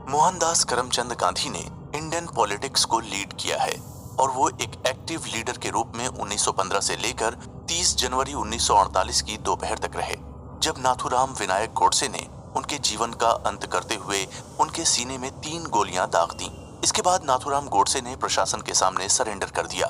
मोहनदास करमचंद गांधी ने Indian politics को lead किया है और वो एक एक्टिव लीडर के रूप में 1915 से लेकर 30 जनवरी 1948 की दोपहर तक रहे, जब नाथूराम विनायक गोडसे ने उनके जीवन का अंत करते हुए उनके सीने में 3 गोलियां दाग दी। इसके बाद नाथूराम गोडसे ने प्रशासन के सामने सरेंडर कर दिया।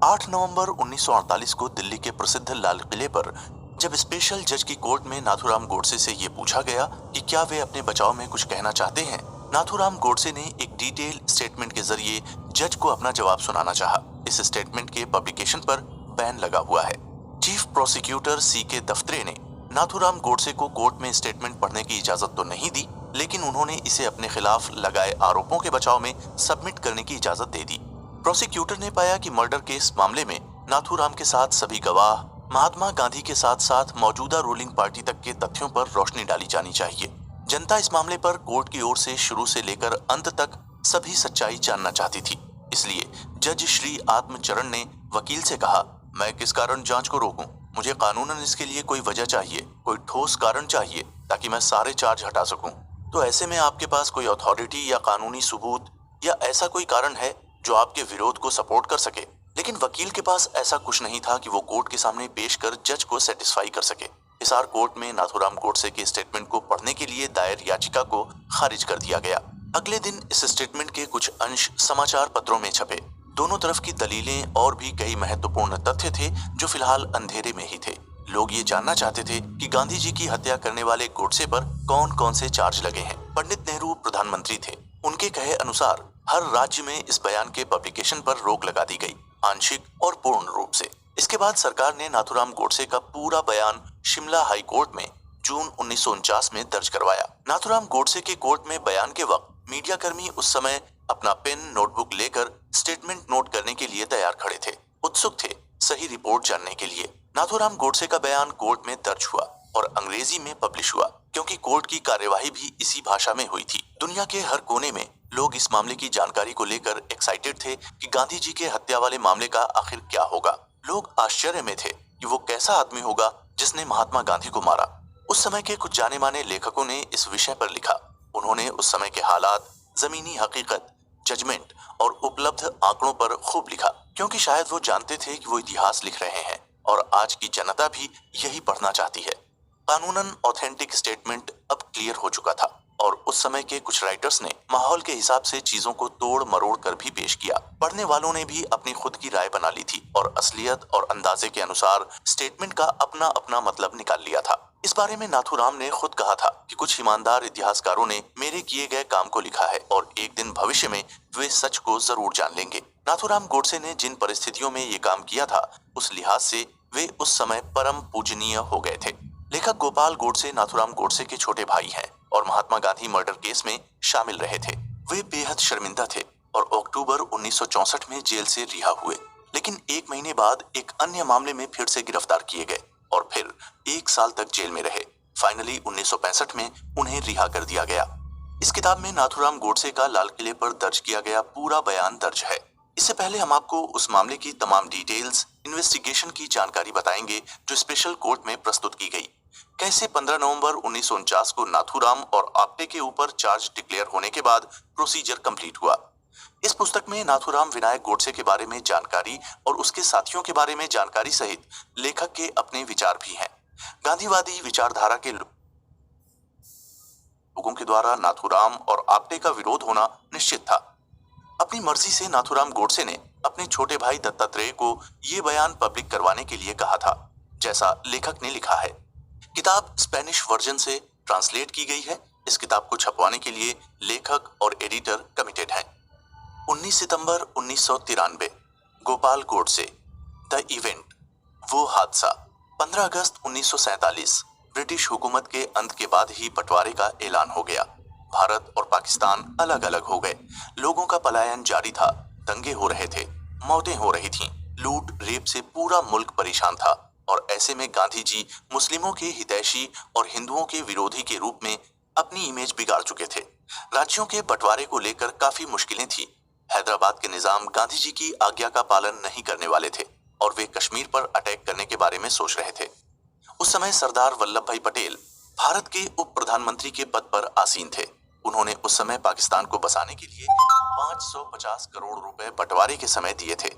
8 नवंबर 1948 को दिल्ली के प्रसिद्ध लाल किले पर जब स्पेशल जज की कोर्ट में नाथूराम गोडसे से ये पूछा गया कि क्या वे अपने बचाव में कुछ कहना चाहते हैं, नाथूराम गोडसे ने एक डिटेल स्टेटमेंट के जरिए जज को अपना जवाब सुनाना चाहा। इस स्टेटमेंट के पब्लिकेशन पर बैन लगा हुआ है। Chief prosecutor C.K. दफ्तरे ने नाथूराम गोडसे को कोर्ट में स्टेटमेंट पढ़ने की इजाजत तो नहीं दी, लेकिन उन्होंने इसे अपने खिलाफ लगाए आरोपों के बचाव में सबमिट करने की इजाजत दे दी। प्रोसिक्यूटर ने पाया कि मर्डर केस मामले में नाथूराम के साथ सभी गवाह, महात्मा गांधी के साथ साथ मौजूदा रूलिंग पार्टी तक के तथ्यों पर रोशनी डाली जानी चाहिए। जनता इस मामले पर कोर्ट की ओर से शुरू से लेकर अंत तक सभी सच्चाई जानना चाहती थी। इसलिए जज श्री आत्मचरण ने वकील से कहा, मैं किस कारण जांच को रोकूं? मुझे कानूनन इसके लिए कोई वजह चाहिए, कोई ठोस कारण चाहिए ताकि मैं सारे चार्ज हटा सकूं। तो ऐसे में आपके पास कोई अथॉरिटी या कानूनी सबूत या ऐसा कोई कारण है जो आपके विरोध को सपोर्ट कर सके? लेकिन वकील के पास ऐसा कुछ नहीं था कि वो कोर्ट के सामने पेश कर जज को सेटिस्फाई कर सके। हिसार कोर्ट में नाथूराम गोडसे के स्टेटमेंट को पढ़ने के लिए दायर याचिका को खारिज कर दिया गया। अगले दिन इस स्टेटमेंट के कुछ अंश समाचार पत्रों में छपे। दोनों तरफ की दलीलें और भी कई महत्वपूर्ण तथ्य थे जो फिलहाल अंधेरे में ही थे। लोग ये जानना चाहते थे कि गांधी जी की हत्या करने वाले गोडसे पर कौन कौन से चार्ज लगे हैं। पंडित नेहरू प्रधानमंत्री थे। उनके कहे अनुसार हर राज्य में इस बयान के पब्लिकेशन पर रोक लगा दी गई, आंशिक और पूर्ण रूप से। इसके बाद सरकार ने नाथूराम गोडसे का पूरा बयान शिमला हाई कोर्ट में जून 1949 में दर्ज करवाया। नाथूराम गोडसे के कोर्ट में बयान के वक्त मीडिया कर्मी उस समय अपना पेन नोटबुक लेकर स्टेटमेंट नोट करने के लिए तैयार खड़े थे, उत्सुक थे सही रिपोर्ट जानने के लिए। नाथूराम गोडसे का बयान कोर्ट में दर्ज हुआ और अंग्रेजी में पब्लिश हुआ, क्योंकि कोर्ट की कार्यवाही भी इसी भाषा में हुई थी। दुनिया के हर कोने में लोग इस मामले की जानकारी को लेकर एक्साइटेड थे कि गांधी जी के हत्या वाले मामले का आखिर क्या होगा। लोग आश्चर्य में थे कि वो कैसा आदमी होगा जिसने महात्मा गांधी को मारा। उस समय के कुछ जाने माने लेखकों ने इस विषय पर लिखा। उन्होंने उस समय के हालात, जमीनी हकीकत, जजमेंट और उपलब्ध आंकड़ों पर खूब लिखा, क्योंकि शायद वो जानते थे कि वो इतिहास लिख रहे हैं और आज की जनता भी यही पढ़ना चाहती है। कानूनन ऑथेंटिक स्टेटमेंट अब क्लियर हो चुका था और उस समय के कुछ राइटर्स ने माहौल के हिसाब से चीजों को तोड़ मरोड़ कर भी पेश किया। पढ़ने वालों ने भी अपनी खुद की राय बना ली थी और असलियत और अंदाजे के अनुसार स्टेटमेंट का अपना अपना मतलब निकाल लिया था। इस बारे में नाथूराम ने खुद कहा था कि कुछ ईमानदार इतिहासकारों ने मेरे किए गए काम को लिखा है और एक दिन भविष्य में वे सच को जरूर जान लेंगे। नाथूराम गोडसे ने जिन परिस्थितियों में ये काम किया था, उस लिहाज से वे उस समय परम पूजनीय हो गए थे। लेखक गोपाल गोडसे नाथूराम गोडसे के छोटे भाई हैं और महात्मा गांधी मर्डर केस में शामिल रहे थे। वे बेहद शर्मिंदा थे और अक्टूबर 1964 में जेल से रिहा हुए, लेकिन 1 महीने बाद एक अन्य मामले में फिर से गिरफ्तार किए गए और फिर 1 साल तक जेल में रहे। फाइनली 1965 में उन्हें रिहा कर दिया गया। इस किताब में नाथूराम गोडसे का लाल किले पर दर्ज किया गया पूरा बयान दर्ज है। इससे पहले हम आपको उस मामले की तमाम डिटेल्स, इन्वेस्टिगेशन की जानकारी बताएंगे जो स्पेशल कोर्ट में प्रस्तुत की गई। कैसे 15 नवंबर 1949 को नाथूराम और आप्टे के ऊपर चार्ज डिक्लेयर होने के बाद प्रोसीजर कंप्लीट हुआ। इस पुस्तक में नाथूराम विनायक गोडसे के बारे में जानकारी और उसके साथियों के बारे में जानकारी सहित लेखक के अपने विचार भी हैं। गांधीवादी विचारधारा के लोगों के द्वारा नाथूराम और आप्टे का विरोध होना निश्चित था। अपनी मर्जी से नाथूराम गोडसे ने अपने छोटे भाई दत्तात्रेय को ये बयान पब्लिक करवाने के लिए कहा था, जैसा लेखक ने लिखा है। किताब स्पेनिश वर्जन से ट्रांसलेट की गई है। इस किताब को छपवाने के लिए लेखक और एडिटर कमिटेड हैं। 19 सितंबर 1993, गोपाल गोडसे, द इवेंट, वो हादसा। 15 अगस्त 1947, ब्रिटिश हुकूमत के अंत के बाद ही बंटवारे का ऐलान हो गया। भारत और पाकिस्तान अलग अलग हो गए। लोगों का पलायन जारी था, दंगे हो रहे थे, मौतें हो रही थीं, लूट रेप से पूरा मुल्क परेशान था और ऐसे में गांधी जी मुस्लिमों के हितैषी और हिंदुओं के विरोधी के रूप में अपनी इमेज बिगाड़ चुके थे। राज्यों के बंटवारे को लेकर काफी मुश्किलें थी। हैदराबाद के निजाम गांधी जी की आज्ञा का पालन नहीं करने वाले थे और वे कश्मीर पर अटैक करने के बारे में सोच रहे थे। उस समय सरदार वल्लभ भाई पटेल भारत के उप प्रधानमंत्री के पद पर आसीन थे। उन्होंने उस समय पाकिस्तान को बसाने के लिए 550 करोड़ रुपए बंटवारे के समय दिए थे।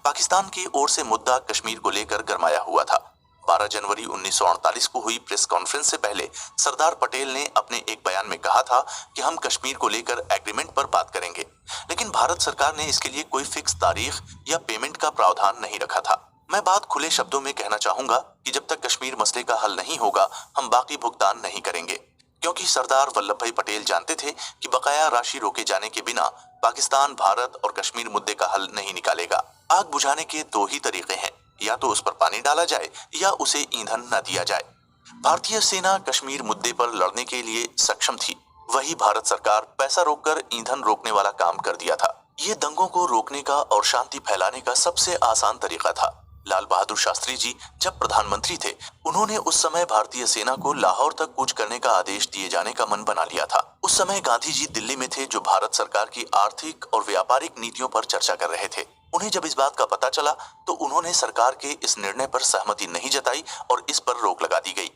पाकिस्तान की ओर से मुद्दा कश्मीर को लेकर गरमाया हुआ था। 12 जनवरी 1948 को हुई प्रेस कॉन्फ्रेंस से पहले सरदार पटेल ने अपने एक बयान में कहा था कि हम कश्मीर को लेकर एग्रीमेंट पर बात करेंगे, लेकिन भारत सरकार ने इसके लिए कोई फिक्स तारीख या पेमेंट का प्रावधान नहीं रखा था। मैं बात खुले शब्दों में कहना चाहूंगा कि जब तक कश्मीर मसले का हल नहीं होगा, हम बाकी भुगतान नहीं करेंगे, क्योंकि सरदार वल्लभ भाई पटेल जानते थे कि बकाया राशि रोके जाने के बिना पाकिस्तान भारत और कश्मीर मुद्दे का हल नहीं निकालेगा। आग बुझाने के दो ही तरीके हैं, या तो उस पर पानी डाला जाए या उसे ईंधन न दिया जाए। भारतीय सेना कश्मीर मुद्दे पर लड़ने के लिए सक्षम थी, वही भारत सरकार पैसा रोककर ईंधन रोकने वाला काम कर दिया था। ये दंगों को रोकने का और शांति फैलाने का सबसे आसान तरीका था। लाल बहादुर शास्त्री जी जब प्रधानमंत्री थे, उन्होंने उस समय भारतीय सेना को लाहौर तक कूच करने का आदेश दिए जाने का मन बना लिया था। उस समय गांधी जी दिल्ली में थे, जो भारत सरकार की आर्थिक और व्यापारिक नीतियों पर चर्चा कर रहे थे। उन्हें जब इस बात का पता चला तो उन्होंने सरकार के इस निर्णय पर सहमति नहीं जताई और इस पर रोक लगा दी गई।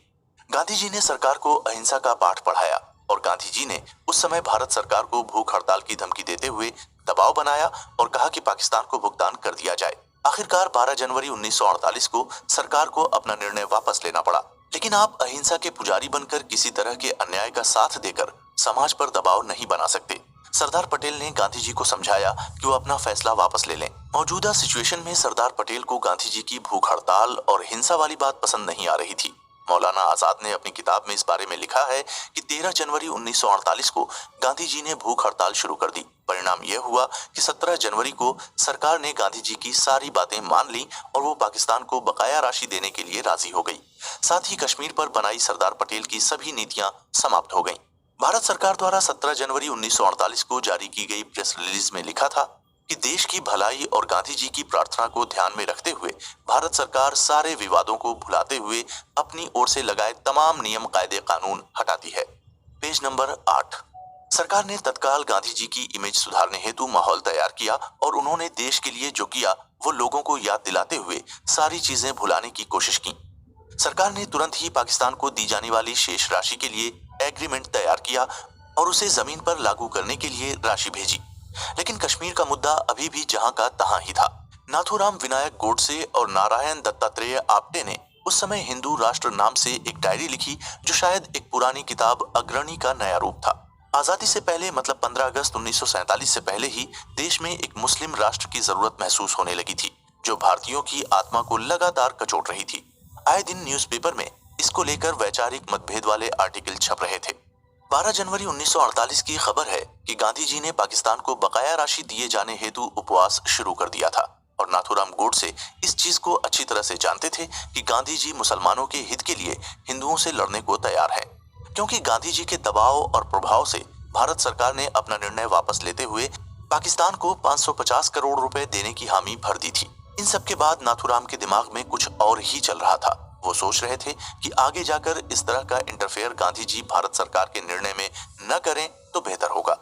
गांधी जी ने सरकार को अहिंसा का पाठ पढ़ाया और गांधी जी ने उस समय भारत सरकार को भूख हड़ताल की धमकी देते हुए दबाव बनाया और कहा कि पाकिस्तान को भुगतान कर दिया जाए। आखिरकार 12 जनवरी 1948 को सरकार को अपना निर्णय वापस लेना पड़ा। लेकिन आप अहिंसा के पुजारी बनकर किसी तरह के अन्याय का साथ देकर समाज पर दबाव नहीं बना सकते। सरदार पटेल ने गांधी जी को समझाया कि वो अपना फैसला वापस ले लें। मौजूदा सिचुएशन में सरदार पटेल को गांधी जी की भूख हड़ताल और हिंसा वाली बात पसंद नहीं आ रही थी। मौलाना आजाद ने अपनी किताब में इस बारे में लिखा है कि 13 जनवरी 1948 को गांधी जी ने भूख हड़ताल शुरू कर दी। परिणाम यह हुआ कि 17 जनवरी को सरकार ने गांधी जी की सारी बातें मान ली और वो पाकिस्तान को बकाया राशि देने के लिए राजी हो गई। साथ ही कश्मीर पर बनाई सरदार पटेल की सभी नीतियां समाप्त हो गईं। भारत सरकार द्वारा 17 जनवरी 1948 को जारी की गई प्रेस रिलीज में लिखा था कि देश की भलाई और गांधी जी की प्रार्थना को ध्यान में रखते हुए भारत सरकार सारे विवादों को भुलाते हुए अपनी ओर से लगाए तमाम नियम कायदे कानून हटाती है। Page number 8। सरकार ने तत्काल गांधी जी की इमेज सुधारने हेतु माहौल तैयार किया और उन्होंने देश के लिए जो किया वो लोगों को याद दिलाते हुए सारी चीजें भुलाने की कोशिश की। सरकार ने तुरंत ही पाकिस्तान को दी जाने वाली शेष राशि के लिए एग्रीमेंट तैयार किया और उसे जमीन पर लागू करने के लिए राशि भेजी। लेकिन कश्मीर का मुद्दा अभी भी जहां का तहां ही था। नाथूराम विनायक गोडसे और नारायण दत्तात्रेय आप्टे ने उस समय हिंदू राष्ट्र नाम से एक डायरी लिखी, जो शायद एक पुरानी किताब अग्रणी का नया रूप था। आजादी से पहले, मतलब 15 अगस्त 1947 से पहले ही देश में एक मुस्लिम राष्ट्र की जरूरत महसूस होने लगी थी, जो भारतीयों की आत्मा को लगातार कचोट रही थी। आए दिन न्यूज़पेपर में इसको लेकर वैचारिक मतभेद वाले आर्टिकल छप रहे थे। 12 जनवरी 1948 की खबर है कि गांधी जी ने पाकिस्तान को बकाया राशि दिए जाने हेतु उपवास शुरू कर दिया था और नाथूराम गोडसे इस चीज को अच्छी तरह से जानते थे कि गांधी जी मुसलमानों के हित के लिए हिंदुओं से लड़ने को तैयार है। क्योंकि गांधी जी के दबाव और प्रभाव से भारत सरकार ने अपना निर्णय वापस लेते हुए पाकिस्तान को 550 करोड़ रुपए देने की हामी भर दी थी। इन सब के बाद नाथूराम के दिमाग में कुछ और ही चल रहा था। वो सोच रहे थे कि आगे जाकर इस तरह का इंटरफेयर गांधी जी भारत सरकार के निर्णय में न करें तो बेहतर होगा,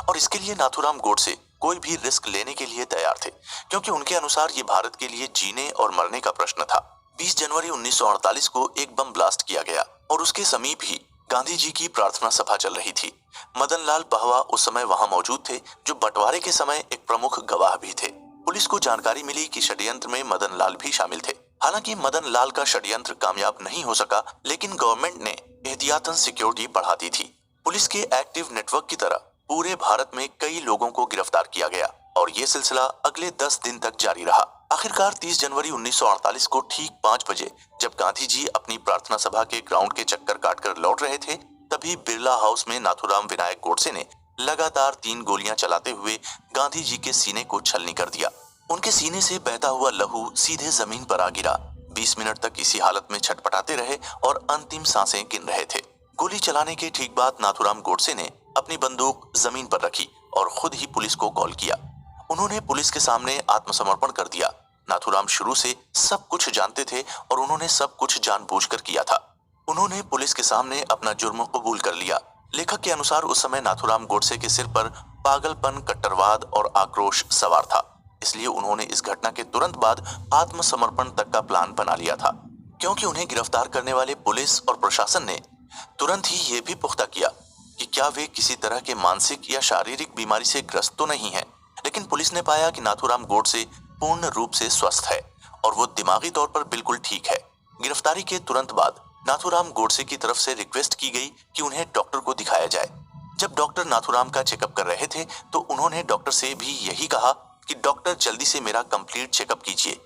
और इसके लिए नाथूराम गोडसे कोई भी रिस्क लेने के लिए तैयार थे, क्योंकि उनके अनुसार ये भारत के लिए जीने और मरने का प्रश्न था। 20 जनवरी 1948 को एक बम ब्लास्ट किया गया और उसके समीप ही गांधी जी की प्रार्थना सभा चल रही थी। मदन लाल बहवा उस समय वहां मौजूद थे, जो बंटवारे के समय एक प्रमुख गवाह भी थे। पुलिस को जानकारी मिली कि षड्यंत्र में मदन लाल भी शामिल थे। हालांकि मदन लाल का षड्यंत्र कामयाब नहीं हो सका, लेकिन गवर्नमेंट ने एहतियातन सिक्योरिटी बढ़ा दी थी। पुलिस के एक्टिव नेटवर्क की तरह पूरे भारत में कई लोगों को गिरफ्तार किया गया और ये सिलसिला अगले 10 दिन तक जारी रहा। आखिरकार 30 जनवरी 1948 को ठीक 5 बजे जब गांधी जी अपनी प्रार्थना सभा के ग्राउंड के चक्कर काटकर लौट रहे थे, तभी बिरला हाउस में नाथूराम विनायक गोडसे ने लगातार 3 गोलियां चलाते हुए गांधी जी के सीने को छलनी कर दिया। उनके सीने से बहता हुआ लहू सीधे जमीन पर आ गिरा। 20 मिनट तक इसी हालत में छटपटाते रहे और अंतिम सांसें गिन रहे थे। गोली चलाने के ठीक बाद नाथूराम गोडसे ने अपनी बंदूक जमीन पर रखी और खुद ही पुलिस को कॉल किया। उन्होंने पुलिस के सामने आत्मसमर्पण कर दिया। नाथूराम शुरू से सब कुछ जानते थे और उन्होंने सब कुछ जानबूझकर किया था। उन्होंने पुलिस के सामने अपना जुर्म कबूल कर लिया। लेखक के अनुसार उस समय नाथूराम गोडसे के सिर पर पागलपन, कट्टरवाद और आक्रोश सवार था, इसलिए उन्होंने इस घटना के तुरंत बाद आत्मसमर्पण तक का प्लान बना लिया था। क्योंकि उन्हें गिरफ्तार करने वाले पुलिस और प्रशासन ने तुरंत ही ये भी पुख्ता किया कि क्या वे किसी तरह के मानसिक या शारीरिक बीमारी से ग्रस्त तो नहीं है। लेकिन पुलिस ने पाया कि नाथूराम गोडसे पूर्ण रूप से स्वस्थ है और वो दिमागी तौर पर बिल्कुल ठीक है। गिरफ्तारी के तुरंत बाद नाथूराम गोडसे की तरफ से रिक्वेस्ट की गई कि उन्हें डॉक्टर को दिखाया जाए। जब डॉक्टर नाथूराम का चेकअप कर रहे थे तो उन्होंने डॉक्टर से भी यही कहा कि डॉक्टर जल्दी से मेरा कंप्लीट चेकअप कीजिए।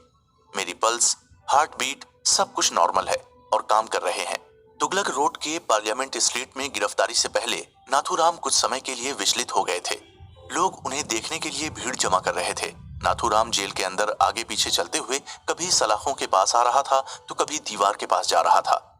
मेरी पल्स, हार्ट बीट सब कुछ नॉर्मल है और काम कर रहे हैं। तुगलक रोड के पार्लियामेंट स्ट्रीट में गिरफ्तारी से पहले नाथूराम कुछ समय के लिए विचलित हो गए थे। लोग उन्हें देखने के लिए भीड़ जमा कर रहे थे। नाथूराम जेल के अंदर आगे पीछे चलते हुए कभी सलाखों के पास आ रहा था तो कभी दीवार के पास जा रहा था।